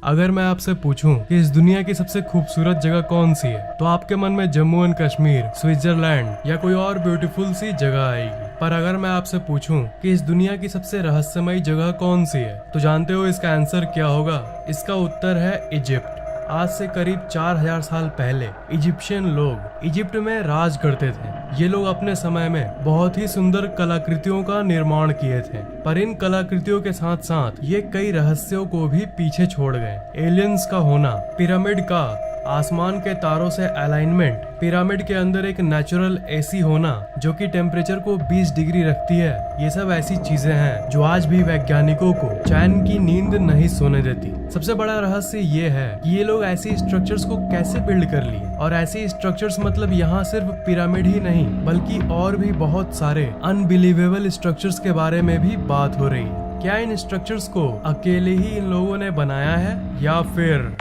अगर मैं आपसे पूछूं कि इस दुनिया की सबसे खूबसूरत जगह कौन सी है, तो आपके मन में जम्मू एंड कश्मीर, स्विट्जरलैंड या कोई और ब्यूटीफुल सी जगह आएगी। पर अगर मैं आपसे पूछूं कि इस दुनिया की सबसे रहस्यमयी जगह कौन सी है, तो जानते हो इसका आंसर क्या होगा? इसका उत्तर है इजिप्ट। आज से करीब 4000 साल पहले इजिप्शियन लोग इजिप्ट में राज करते थे। ये लोग अपने समय में बहुत ही सुंदर कलाकृतियों का निर्माण किए थे, पर इन कलाकृतियों के साथ साथ ये कई रहस्यों को भी पीछे छोड़ गए। एलियंस का होना, पिरामिड का आसमान के तारों से अलाइनमेंट, पिरामिड के अंदर एक नेचुरल एसी होना जो कि टेम्परेचर को 20 डिग्री रखती है, ये सब ऐसी चीजें हैं जो आज भी वैज्ञानिकों को चैन की नींद नहीं सोने देती। सबसे बड़ा रहस्य ये है कि ये लोग ऐसी स्ट्रक्चर्स को कैसे बिल्ड कर लिए, और ऐसी स्ट्रक्चर्स मतलब यहाँ सिर्फ पिरामिड ही नहीं बल्कि और भी बहुत सारे अनबिलीवेबल स्ट्रक्चर्स के बारे में भी बात हो रही है। क्या इन स्ट्रक्चर्स को अकेले ही इन लोगों ने बनाया है, या फिर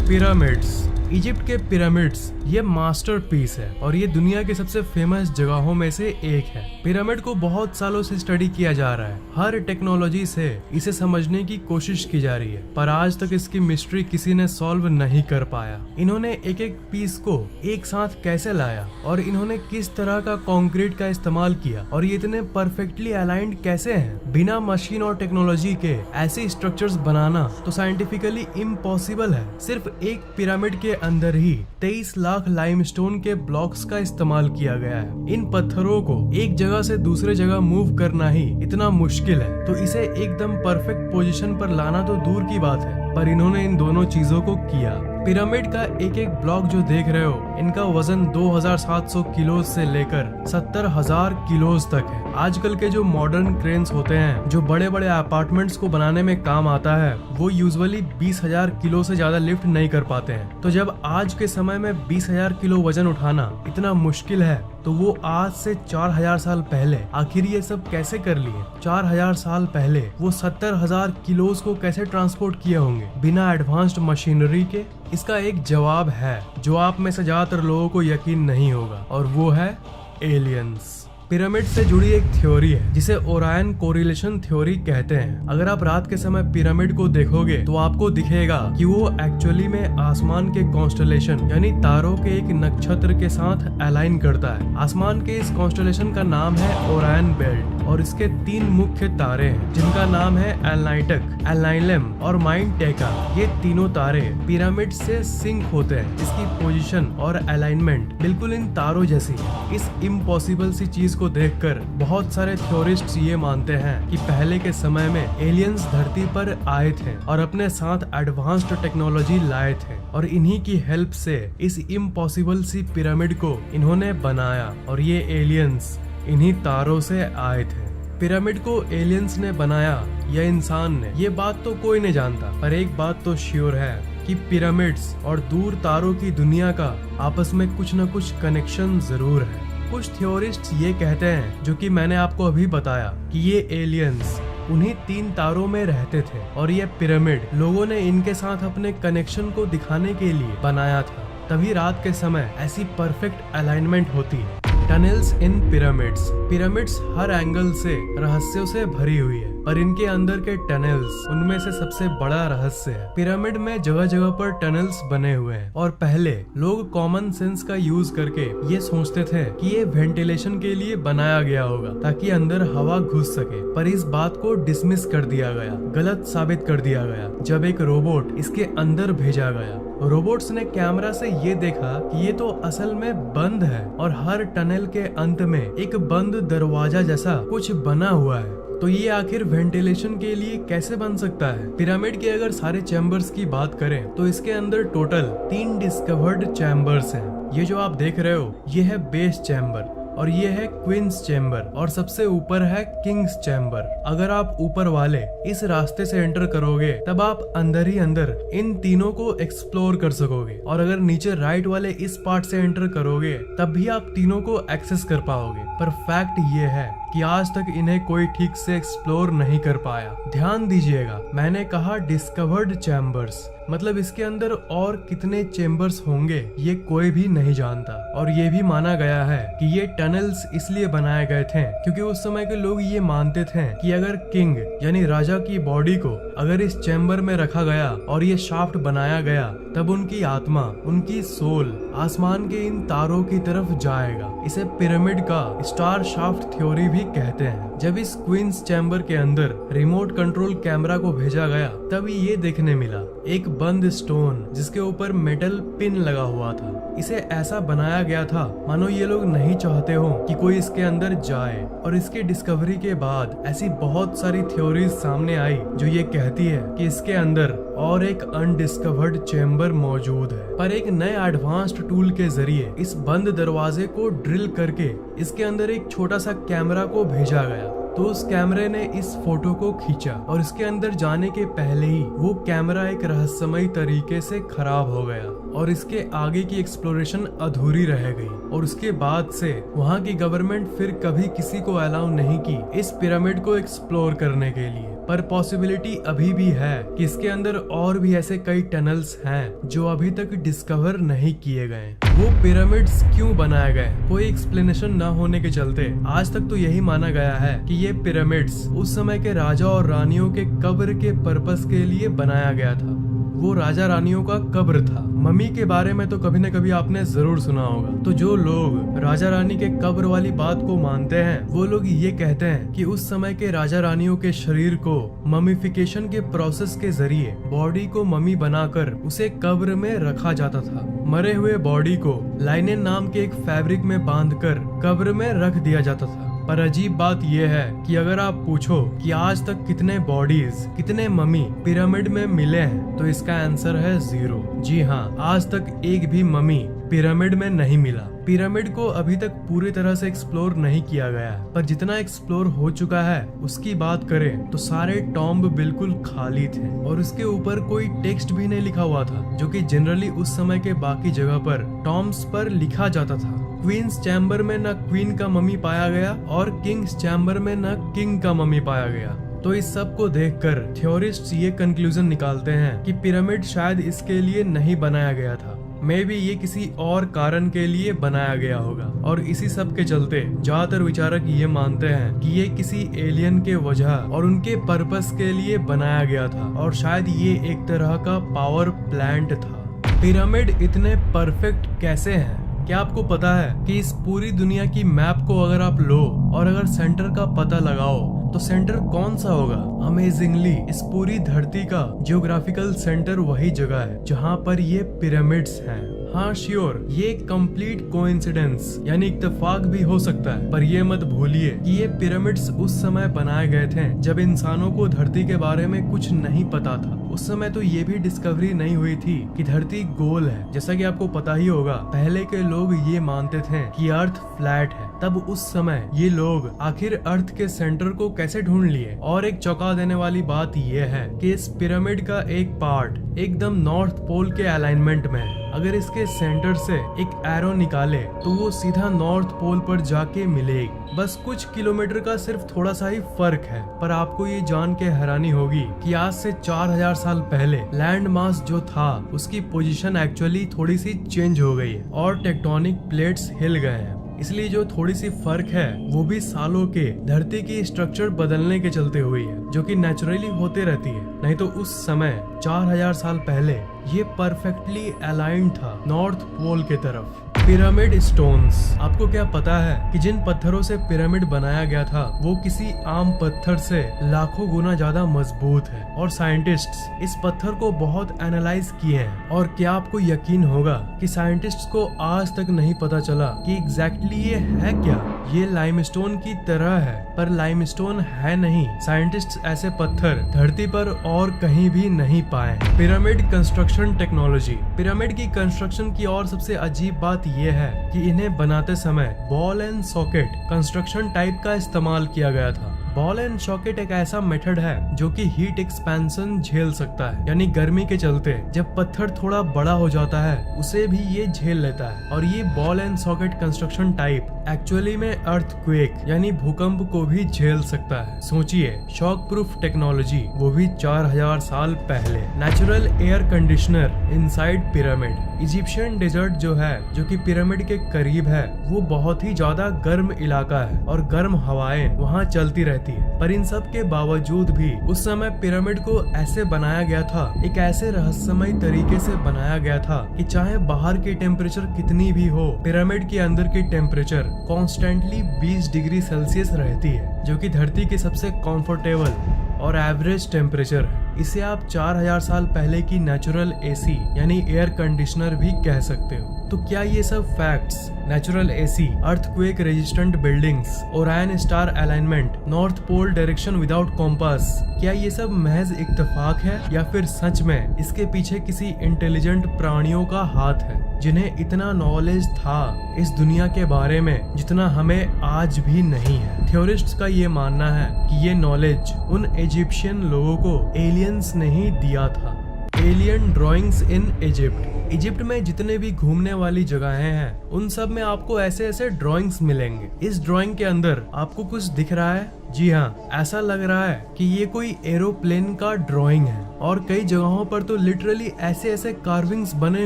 पिरामिड्स? इजिप्ट के पिरामिड्स ये मास्टरपीस है और ये दुनिया की सबसे फेमस जगहों में से एक है। पिरामिड को बहुत सालों से स्टडी किया जा रहा है, हर टेक्नोलॉजी से इसे समझने की कोशिश की जा रही है, पर आज तक इसकी मिस्ट्री किसी ने सॉल्व नहीं कर पाया। इन्होंने एक एक पीस को एक साथ कैसे लाया और इन्होंने किस तरह का कंक्रीट का इस्तेमाल किया और ये इतने परफेक्टली अलाइंड कैसे हैं? बिना मशीन और टेक्नोलॉजी के ऐसे स्ट्रक्चर्स बनाना तो साइंटिफिकली इम्पॉसिबल है। सिर्फ एक पिरामिड के अंदर ही 23 लाख लाइमस्टोन के ब्लॉक्स का इस्तेमाल किया गया है। इन पत्थरों को एक जगह से दूसरे जगह मूव करना ही इतना मुश्किल है, तो इसे एकदम परफेक्ट पोजीशन पर लाना तो दूर की बात है, पर इन्होंने इन दोनों चीजों को किया। पिरामिड का एक एक ब्लॉक जो देख रहे हो, इनका वजन 2700 किलो से लेकर 70,000 किलो तक है। आजकल के जो मॉडर्न क्रेन्स होते हैं जो बड़े बड़े अपार्टमेंट्स को बनाने में काम आता है, वो यूजुअली 20,000 किलो से ज्यादा लिफ्ट नहीं कर पाते हैं। तो जब आज के समय में 20,000 किलो वजन उठाना इतना मुश्किल है, तो वो आज से 4000 साल पहले आखिर ये सब कैसे कर लिए? 4000 साल पहले वो 70,000 किलोज को कैसे ट्रांसपोर्ट किए होंगे बिना एडवांस्ड मशीनरी के? इसका एक जवाब है जो आप में से ज्यादातर लोगों को यकीन नहीं होगा, और वो है एलियंस। पिरामिड से जुड़ी एक थ्योरी है जिसे ओरायन कोरिलेशन थ्योरी कहते हैं। अगर आप रात के समय पिरामिड को देखोगे तो आपको दिखेगा कि वो एक्चुअली में आसमान के कॉन्स्टलेशन यानी तारों के एक नक्षत्र के साथ अलाइन करता है। आसमान के इस कॉन्स्टलेशन का नाम है ओरायन बेल्ट और इसके 3 मुख्य तारे हैं जिनका नाम है एलनाइटक, एलनाइलम और माइंड टेका। ये तीनों तारे पिरामिड से सिंक होते हैं। इसकी पोजीशन और अलाइनमेंट बिल्कुल इन तारों जैसी है। इस इम्पॉसिबल सी चीज को देखकर बहुत सारे थ्योरिस्ट्स ये मानते हैं कि पहले के समय में एलियंस धरती पर आए थे और अपने साथ एडवांस्ड टेक्नोलॉजी लाए थे, और इन्हीं की हेल्प से इस इम्पॉसिबल सी पिरामिड को इन्होंने बनाया, और ये एलियंस इन्हीं तारों से आए थे। पिरामिड को एलियंस ने बनाया या इंसान ने, ये बात तो कोई नहीं जानता, पर एक बात तो श्योर है कि पिरामिड्स और दूर तारों की दुनिया का आपस में कुछ न कुछ कनेक्शन जरूर है। कुछ थ्योरिस्ट्स ये कहते हैं, जो कि मैंने आपको अभी बताया, कि ये एलियंस उन्हीं 3 तारों में रहते थे और ये पिरामिड लोगों ने इनके साथ अपने कनेक्शन को दिखाने के लिए बनाया था। तभी रात के समय ऐसी परफेक्ट अलाइनमेंट होती है। टनल्स इन पिरामिड्स। पिरामिड्स हर एंगल से रहस्यों से भरी हुई है, पर इनके अंदर के टनल्स उनमें से सबसे बड़ा रहस्य है। पिरामिड में जगह जगह पर टनल्स बने हुए हैं, और पहले लोग कॉमन सेंस का यूज करके ये सोचते थे कि ये वेंटिलेशन के लिए बनाया गया होगा ताकि अंदर हवा घुस सके, पर इस बात को डिसमिस कर दिया गया, गलत साबित कर दिया गया जब एक रोबोट इसके अंदर भेजा गया। रोबोट्स ने कैमरा से ये देखा कि ये तो असल में बंद है, और हर टनल के अंत में एक बंद दरवाजा जैसा कुछ बना हुआ है। तो ये आखिर वेंटिलेशन के लिए कैसे बन सकता है? पिरामिड के अगर सारे चैम्बर्स की बात करें तो इसके अंदर टोटल 3 डिस्कवर्ड चैम्बर्स हैं। ये जो आप देख रहे हो ये है बेस चैम्बर, और ये है क्वींस चैम्बर, और सबसे ऊपर है किंग्स चैम्बर। अगर आप ऊपर वाले इस रास्ते से एंटर करोगे तब आप अंदर ही अंदर इन तीनों को एक्सप्लोर कर सकोगे, और अगर नीचे राइट वाले इस पार्ट से एंटर करोगे तब भी आप तीनों को एक्सेस कर पाओगे। पर फैक्ट ये है कि आज तक इन्हें कोई ठीक से एक्सप्लोर नहीं कर पाया। ध्यान दीजिएगा, मैंने कहा डिस्कवर्ड चैम्बर्स, मतलब इसके अंदर और कितने चेम्बर्स होंगे ये कोई भी नहीं जानता। और ये भी माना गया है कि ये टनल्स इसलिए बनाए गए थे क्योंकि उस समय के लोग ये मानते थे कि अगर किंग यानी राजा की बॉडी को अगर इस चैम्बर में रखा गया और ये शाफ्ट बनाया गया, तब उनकी आत्मा, उनकी सोल आसमान के इन तारों की तरफ जाएगा। इसे पिरामिड का स्टार शाफ्ट थ्योरी भी कहते हैं। जब इस क्वींस चैम्बर के अंदर रिमोट कंट्रोल कैमरा को भेजा गया, तब ये देखने मिला एक बंद स्टोन जिसके ऊपर मेटल पिन लगा हुआ था। इसे ऐसा बनाया गया था मानो ये लोग नहीं चाहते हो कि कोई इसके अंदर जाए। और इसके डिस्कवरी के बाद ऐसी बहुत सारी थ्योरीज सामने आई जो ये कहती है कि इसके अंदर और एक अनडिस्कवर्ड चेम्बर मौजूद है। पर एक नए एडवांस्ड टूल के जरिए इस बंद दरवाजे को ड्रिल करके इसके अंदर एक छोटा सा कैमरा को भेजा गया। तो उस कैमरे ने इस फोटो को खींचा और इसके अंदर जाने के पहले ही वो कैमरा एक रहस्यमयी तरीके से खराब हो गया और इसके आगे की एक्सप्लोरेशन अधूरी रह गई। और उसके बाद से वहाँ की गवर्नमेंट फिर कभी किसी को अलाउ नहीं की इस पिरामिड को एक्सप्लोर करने के लिए। पर पॉसिबिलिटी अभी भी है कि इसके अंदर और भी ऐसे कई टनल्स हैं जो अभी तक डिस्कवर नहीं किए गए। वो पिरामिड्स क्यों बनाए गए, कोई एक्सप्लेनेशन न होने के चलते आज तक तो यही माना गया है कि ये पिरामिड्स उस समय के राजा और रानियों के कब्र के पर्पस के लिए बनाया गया था। वो राजा रानियों का कब्र था। मम्मी के बारे में तो कभी न कभी आपने जरूर सुना होगा। तो जो लोग राजा रानी के कब्र वाली बात को मानते हैं, वो लोग ये कहते हैं कि उस समय के राजा रानियों के शरीर को ममीफिकेशन के प्रोसेस के जरिए बॉडी को मम्मी बनाकर उसे कब्र में रखा जाता था। मरे हुए बॉडी को लाइनेन नाम के एक फैब्रिक में बांधकर कब्र में रख दिया जाता था। पर अजीब बात यह है कि अगर आप पूछो कि आज तक कितने बॉडीज, कितने मम्मी पिरामिड में मिले हैं, तो इसका आंसर है 0। जी हाँ, आज तक एक भी मम्मी पिरामिड में नहीं मिला। पिरामिड को अभी तक पूरी तरह से एक्सप्लोर नहीं किया गया है, पर जितना एक्सप्लोर हो चुका है उसकी बात करें तो सारे टॉम्ब बिल्कुल खाली थे और उसके ऊपर कोई टेक्स्ट भी नहीं लिखा हुआ था, जो कि जनरली उस समय के बाकी जगह पर टॉम्ब्स पर लिखा जाता था। क्वींस चैम्बर में न क्वीन का मम्मी पाया गया और किंग्स चैम्बर में न किंग का मम्मी पाया गया। तो इस सब को देखकर थ्योरिस्ट्स ये कंक्लूजन निकालते हैं कि पिरामिड शायद इसके लिए नहीं बनाया गया था। मे बी ये किसी और कारण के लिए बनाया गया होगा। और इसी सब के चलते ज्यादातर विचारक ये मानते हैं कि ये किसी एलियन के वजह और उनके पर्पस के लिए बनाया गया था और शायद ये एक तरह का पावर प्लांट था। पिरामिड इतने परफेक्ट कैसे हैं? क्या आपको पता है कि इस पूरी दुनिया की मैप को अगर आप लो और अगर सेंटर का पता लगाओ तो सेंटर कौन सा होगा? अमेजिंगली इस पूरी धरती का जियोग्राफिकल सेंटर वही जगह है जहाँ पर ये पिरामिड्स हैं। हाँ श्योर, ये कंप्लीट कोइंसिडेंस यानी इत्तेफाक भी हो सकता है, पर ये मत भूलिए कि ये पिरामिड्स उस समय बनाए गए थे जब इंसानों को धरती के बारे में कुछ नहीं पता था। उस समय तो ये भी डिस्कवरी नहीं हुई थी कि धरती गोल है। जैसा कि आपको पता ही होगा, पहले के लोग ये मानते थे कि अर्थ फ्लैट है। तब उस समय ये लोग आखिर अर्थ के सेंटर को कैसे ढूंढ लिए? और एक चौंका देने वाली बात ये है कि इस पिरामिड का एक पार्ट एकदम नॉर्थ पोल के अलाइनमेंट में है। अगर इसके सेंटर से एक एरो निकाले तो वो सीधा नॉर्थ पोल पर जाके मिलेगी। बस कुछ किलोमीटर का सिर्फ थोड़ा सा ही फर्क है। पर आपको ये जान के हैरानी होगी कि आज से 4000 साल पहले लैंड मास जो था उसकी पोजीशन एक्चुअली थोड़ी सी चेंज हो गई है और टेक्टोनिक प्लेट्स हिल गए हैं। इसलिए जो थोड़ी सी फर्क है वो भी सालों के धरती की स्ट्रक्चर बदलने के चलते हुई है, जो कि नेचुरली होते रहती है। नहीं तो उस समय 4000 साल पहले ये परफेक्टली अलाइंड था नॉर्थ पोल के तरफ। पिरामिड स्टोन्स, आपको क्या पता है कि जिन पत्थरों से पिरामिड बनाया गया था वो किसी आम पत्थर से लाखों गुना ज्यादा मजबूत है। और साइंटिस्ट्स इस पत्थर को बहुत एनालाइज किए हैं। और क्या आपको यकीन होगा कि साइंटिस्ट्स को आज तक नहीं पता चला कि एग्जैक्टली ये है क्या? ये लाइमस्टोन की तरह है पर लाइमस्टोन है नहीं। साइंटिस्ट्स ऐसे पत्थर धरती पर और कहीं भी नहीं पाए। पिरामिड कंस्ट्रक्शन टेक्नोलॉजी, पिरामिड की कंस्ट्रक्शन की और सबसे अजीब बात ये है कि इन्हें बनाते समय ball and socket construction type का इस्तेमाल किया गया था, बॉल एंड सॉकेट एक ऐसा मेथड है जो कि हीट एक्सपेंशन झेल सकता है, यानी गर्मी के चलते जब पत्थर थोड़ा बड़ा हो जाता है उसे भी ये झेल लेता है। और ये ball and socket construction type actually में अर्थक्वेक यानी भूकंप को भी झेल सकता है। सोचिए, शॉक प्रूफ टेक्नोलॉजी, वो भी 4000 साल पहले। Natural air conditioner inside pyramid. Egyptian desert जो है, जो कि पिरामिड के करीब है, वो बहुत ही ज्यादा गर्म इलाका है और गर्म हवाएं वहाँ चलती रहती है। पर इन सब के बावजूद भी उस समय पिरामिड को ऐसे बनाया गया था, एक ऐसे रहस्यमय तरीके से बनाया गया था कि चाहे बाहर की टेम्परेचर कितनी भी हो, पिरामिड के अंदर की टेम्परेचर कॉन्स्टेंटली 20 डिग्री सेल्सियस रहती है, जो कि धरती की सबसे कंफर्टेबल और एवरेज टेम्परेचर है। इसे आप 4000 साल पहले की नेचुरल एसी यानी एयर कंडीशनर भी कह सकते हो। तो क्या ये सब facts, natural AC, earthquake resistant buildings, Orion star alignment, north pole direction without compass, क्या ये सब महज इत्तेफाक है या फिर सच में इसके पीछे किसी इंटेलिजेंट प्राणियों का हाथ है, जिन्हें इतना नॉलेज था इस दुनिया के बारे में जितना हमें आज भी नहीं है? थ्योरिस्ट्स का ये मानना है कि ये नॉलेज उन इजिप्शियन लोगों को एलियंस ने ही दिया था। Alien drawings in Egypt. Egypt में जितने भी घूमने वाली जगहें हैं, उन सब में आपको ऐसे ऐसे ड्राइंग्स मिलेंगे। इस ड्राइंग के अंदर आपको कुछ दिख रहा है? जी हाँ, ऐसा लग रहा है कि ये कोई एरोप्लेन का ड्राइंग है। और कई जगहों पर तो लिटरली ऐसे ऐसे कार्विंग्स बने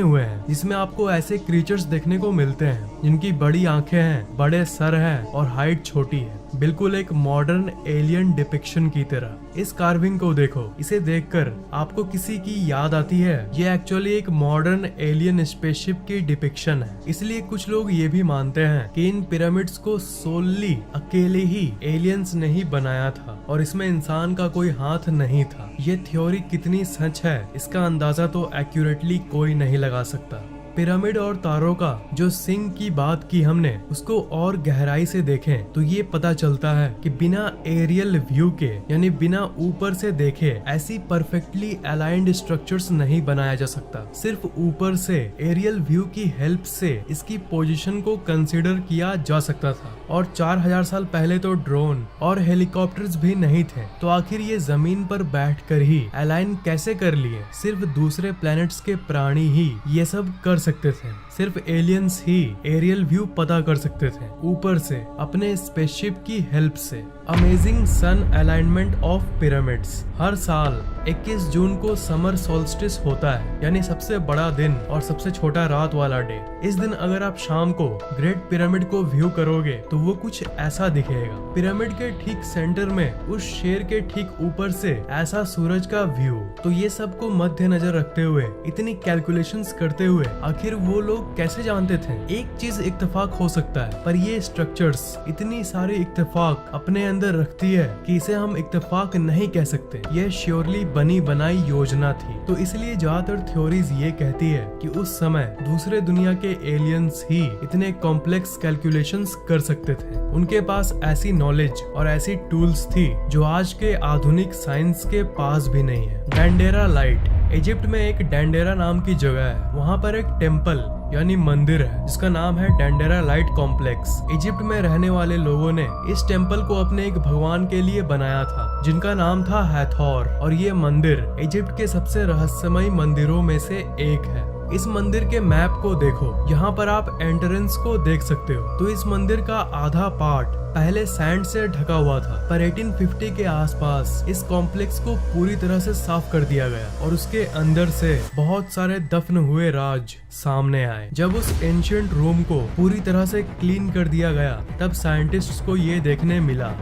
हुए हैं जिसमें आपको ऐसे क्रीचर्स देखने को मिलते हैं जिनकी बड़ी आंखें हैं, बड़े सर हैं और हाइट छोटी है, बिल्कुल एक मॉडर्न एलियन डिपिक्शन की तरह। इस कार्विंग को देखो, इसे देखकर आपको किसी की याद आती है? ये एक्चुअली एक मॉडर्न एलियन स्पेसशिप की डिपिक्शन है। इसलिए कुछ लोग ये भी मानते हैं कि इन पिरामिड्स को सोलली अकेले ही एलियंस ने ही बनाया था और इसमें इंसान का कोई हाथ नहीं था। ये थ्योरी कितनी सच है इसका अंदाजा तो एक्यूरेटली कोई नहीं लगा सकता। पिरामिड और तारों का जो सिंक की बात की हमने, उसको और गहराई से देखें तो ये पता चलता है कि बिना एरियल व्यू के, यानी बिना ऊपर से देखे, ऐसी परफेक्टली अलाइंड स्ट्रक्चर्स नहीं बनाया जा सकता। सिर्फ ऊपर से एरियल व्यू की हेल्प से इसकी पोजीशन को कंसीडर किया जा सकता था। और 4000 साल पहले तो ड्रोन और हेलीकॉप्टर्स भी नहीं थे, तो आखिर ये जमीन पर बैठकर ही अलाइन कैसे कर लिए? सिर्फ दूसरे प्लैनेट्स के प्राणी ही ये सब कर सकते थे। सिर्फ एलियंस ही एरियल व्यू पता कर सकते थे ऊपर से अपने स्पेसशिप की हेल्प से। Amazing sun alignment of pyramids. हर साल 21 जून को समर सोल्स्टिस होता है, यानी सबसे बड़ा दिन और सबसे छोटा रात वाला डे। इस दिन अगर आप शाम को ग्रेट पिरामिड को व्यू करोगे तो वो कुछ ऐसा दिखेगा। पिरामिड के ठीक सेंटर में उस शेर के ठीक ऊपर से ऐसा सूरज का व्यू। तो ये सब को मद्देनजर रखते हुए, इतनी कैलकुलेशंस करते हुए, आखिर वो लोग कैसे जानते थे? एक चीज इत्तेफाक हो सकता है, पर ये स्ट्रक्चर्स इतनी सारी इत्तेफाक अपने अंदर रखती है कि इसे हम इत्तेफाक नहीं कह सकते। यह श्योरली बनी बनाई योजना थी। तो इसलिए ज्यादातर थ्योरीज ये कहती है कि उस समय दूसरे दुनिया के एलियंस ही इतने कॉम्प्लेक्स कैलकुलेशंस कर सकते थे। उनके पास ऐसी नॉलेज और ऐसी टूल्स थी जो आज के आधुनिक साइंस के पास भी नहीं है। डैंडेरा लाइट। इजिप्ट में एक डैंडेरा नाम की जगह है। वहाँ पर एक टेम्पल यानी मंदिर है जिसका नाम है डैंडेरा लाइट कॉम्प्लेक्स। इजिप्ट में रहने वाले लोगों ने इस टेम्पल को अपने एक भगवान के लिए बनाया था जिनका नाम था हैथोर। और ये मंदिर इजिप्ट के सबसे रहस्यमय मंदिरों में से एक है। इस मंदिर के मैप को देखो, यहाँ पर आप एंट्रेंस को देख सकते हो। तो इस मंदिर का आधा पार्ट पहले सैंड से ढका हुआ था, पर 1850 के आसपास इस कॉम्प्लेक्स को पूरी तरह से साफ कर दिया गया और उसके अंदर से बहुत सारे दफन हुए राज सामने आए। जब उस एंशिएंट रूम को पूरी तरह से क्लीन कर दिया गया, तब साइंटिस्ट्स को ये देखने मिला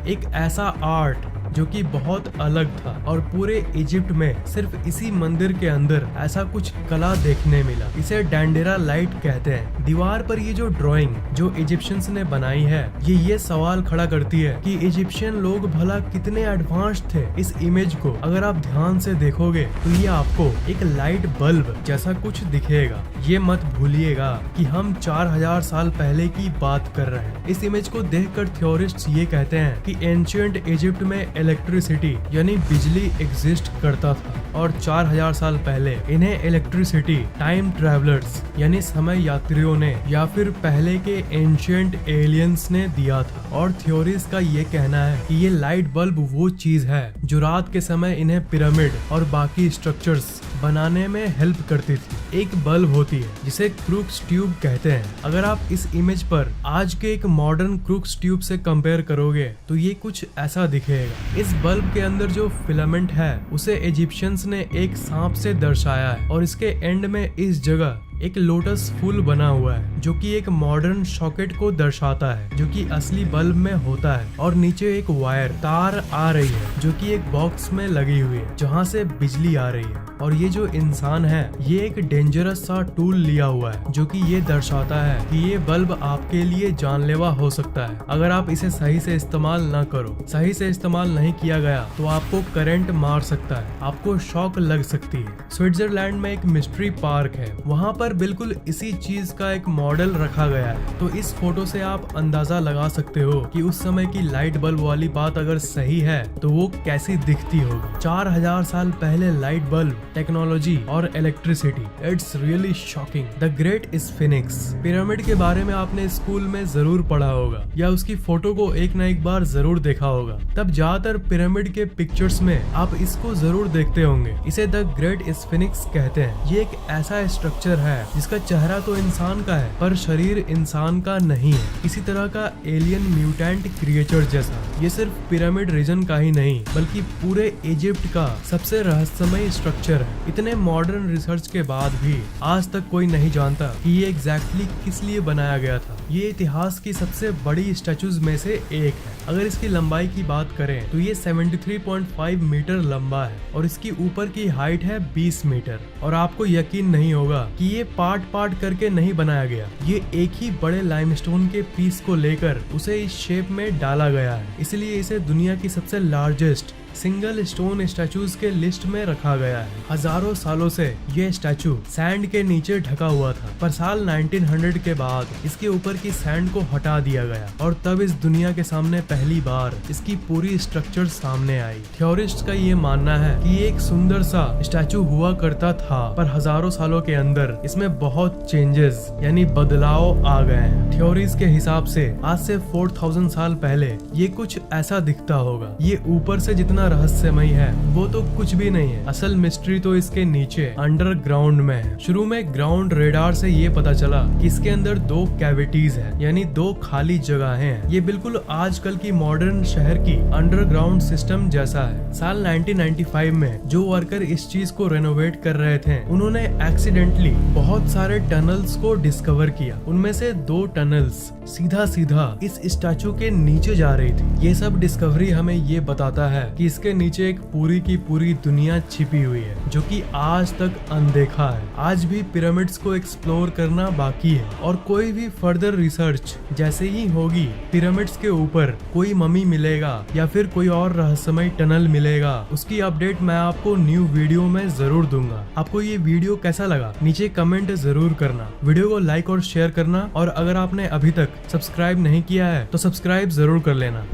एक ऐसा आर्ट जो कि बहुत अलग था और पूरे इजिप्ट में सिर्फ इसी मंदिर के अंदर ऐसा कुछ कला देखने मिला। इसे डैंडेरा लाइट कहते हैं। दीवार पर ये जो ड्राइंग जो इजिप्शियंस ने बनाई है, ये सवाल खड़ा करती है कि इजिप्शियन लोग भला कितने एडवांस थे। इस इमेज को अगर आप ध्यान से देखोगे तो ये आपको एक लाइट बल्ब जैसा कुछ दिखेगा। ये मत भूलिएगा कि हम 4000 साल पहले की बात कर रहे हैं। इस इमेज को देखकर थ्योरिस्ट्स ये कहते हैं कि एंशिएंट इजिप्ट में इलेक्ट्रिसिटी यानी बिजली एग्जिस्ट करता था। और 4000 साल पहले इन्हें इलेक्ट्रिसिटी टाइम ट्रैवलर्स यानी समय यात्रियों ने या फिर पहले के एंशिएंट एलियंस ने दिया था। और थ्योरीज का ये कहना है कि ये लाइट बल्ब वो चीज है जो रात के समय इन्हें पिरामिड और बाकी स्ट्रक्चर्स बनाने में हेल्प करती थी। एक बल्ब होती है जिसे क्रूक्स ट्यूब कहते हैं। अगर आप इस इमेज पर आज के एक मॉडर्न क्रूक्स ट्यूब से कंपेयर करोगे तो ये कुछ ऐसा दिखेगा। इस बल्ब के अंदर जो फिलामेंट है उसे इजिप्शियंस ने एक सांप से दर्शाया है और इसके एंड में इस जगह एक लोटस फूल बना हुआ है जो कि एक मॉडर्न सॉकेट को दर्शाता है जो कि असली बल्ब में होता है। और नीचे एक वायर तार आ रही है जो कि एक बॉक्स में लगी हुई है जहाँ से बिजली आ रही है। और ये जो इंसान है ये एक डेंजरस सा टूल लिया हुआ है जो कि ये दर्शाता है कि ये बल्ब आपके लिए जानलेवा हो सकता है अगर आप इसे सही से इस्तेमाल न करो। सही से इस्तेमाल नहीं किया गया तो आपको करंट मार सकता है, आपको शॉक लग सकती है। स्विट्जरलैंड में एक मिस्ट्री पार्क है, वहाँ पर बिल्कुल इसी चीज का एक मॉडल रखा गया है। तो इस फोटो से आप अंदाजा लगा सकते हो कि उस समय की लाइट बल्ब वाली बात अगर सही है तो वो कैसी दिखती होगी। 4000 साल पहले लाइट बल्ब, टेक्नोलॉजी और electricity, it's really shocking. The great sphinx pyramid के बारे में आपने स्कूल में जरूर पढ़ा होगा या उसकी फोटो को एक न एक बार जरूर देखा होगा। तब ज्यादातर पिरामिड के पिक्चर्स में आप इसको जरूर देखते होंगे। इसे द ग्रेट स्फिनिक्स कहते हैं। ये एक ऐसा स्ट्रक्चर है जिसका चेहरा तो इंसान का है पर शरीर इंसान का नहीं है, किसी तरह का एलियन म्यूटेंट क्रिएचर जैसा। ये सिर्फ पिरामिड रीजन का ही नहीं बल्कि पूरे इजिप्ट का सबसे रहस्यमय स्ट्रक्चर है। इतने मॉडर्न रिसर्च के बाद भी आज तक कोई नहीं जानता कि ये एग्जैक्टली किस लिए बनाया गया था। ये इतिहास की सबसे बड़ी स्टैचूज में से एक है। अगर इसकी लंबाई की बात करें तो ये 73.5 मीटर लंबा है और इसकी ऊपर की हाइट है 20 मीटर। और आपको यकीन नहीं होगा कि ये पार्ट पार्ट करके नहीं बनाया गया, ये एक ही बड़े लाइमस्टोन के पीस को लेकर उसे इस शेप में डाला गया है। इसलिए इसे दुनिया की सबसे लार्जेस्ट सिंगल स्टोन स्टैचूज के लिस्ट में रखा गया है। हजारों सालों से ये स्टैचू सैंड के नीचे ढका हुआ था पर साल 1900 के बाद इसके ऊपर की सैंड को हटा दिया गया और तब इस दुनिया के सामने पहली बार इसकी पूरी स्ट्रक्चर सामने आई। थ्योरिस्ट का ये मानना है कि ये एक सुंदर सा स्टैचू हुआ करता था पर हजारों सालों के अंदर इसमें बहुत चेंजेस यानी बदलाव आ गए हैं। थ्योरीज के हिसाब से आज से 4000 साल पहले ये कुछ ऐसा दिखता होगा। ये ऊपर से जितना रहस्यमय है वो तो कुछ भी नहीं है, असल मिस्ट्री तो इसके नीचे अंडरग्राउंड में है। शुरू में ग्राउंड रेडार से ये पता चला कि इसके अंदर 2 कैविटीज है यानी 2 खाली जगहें हैं। ये बिल्कुल आजकल की मॉडर्न शहर की अंडरग्राउंड सिस्टम जैसा है। साल 1995 में जो वर्कर इस चीज को रेनोवेट कर रहे थे उन्होंने एक्सीडेंटली बहुत सारे टनल्स को डिस्कवर किया। उनमें से 2 टनल्स सीधा सीधा इस स्टैचू के नीचे जा रही थी। ये सब डिस्कवरी हमें ये बताता है कि इसके नीचे एक पूरी की पूरी दुनिया छिपी हुई है जो कि आज तक अनदेखा है। आज भी पिरामिड्स को एक्सप्लोर करना बाकी है और कोई भी फर्दर रिसर्च जैसे ही होगी पिरामिड्स के ऊपर कोई ममी मिलेगा या फिर कोई और रहस्यमय टनल मिलेगा उसकी अपडेट मैं आपको न्यू वीडियो में जरूर दूंगा। आपको ये वीडियो कैसा लगा नीचे कमेंट जरूर करना, वीडियो को लाइक और शेयर करना और अगर आपने अभी तक सब्सक्राइब नहीं किया है तो सब्सक्राइब जरूर कर लेना।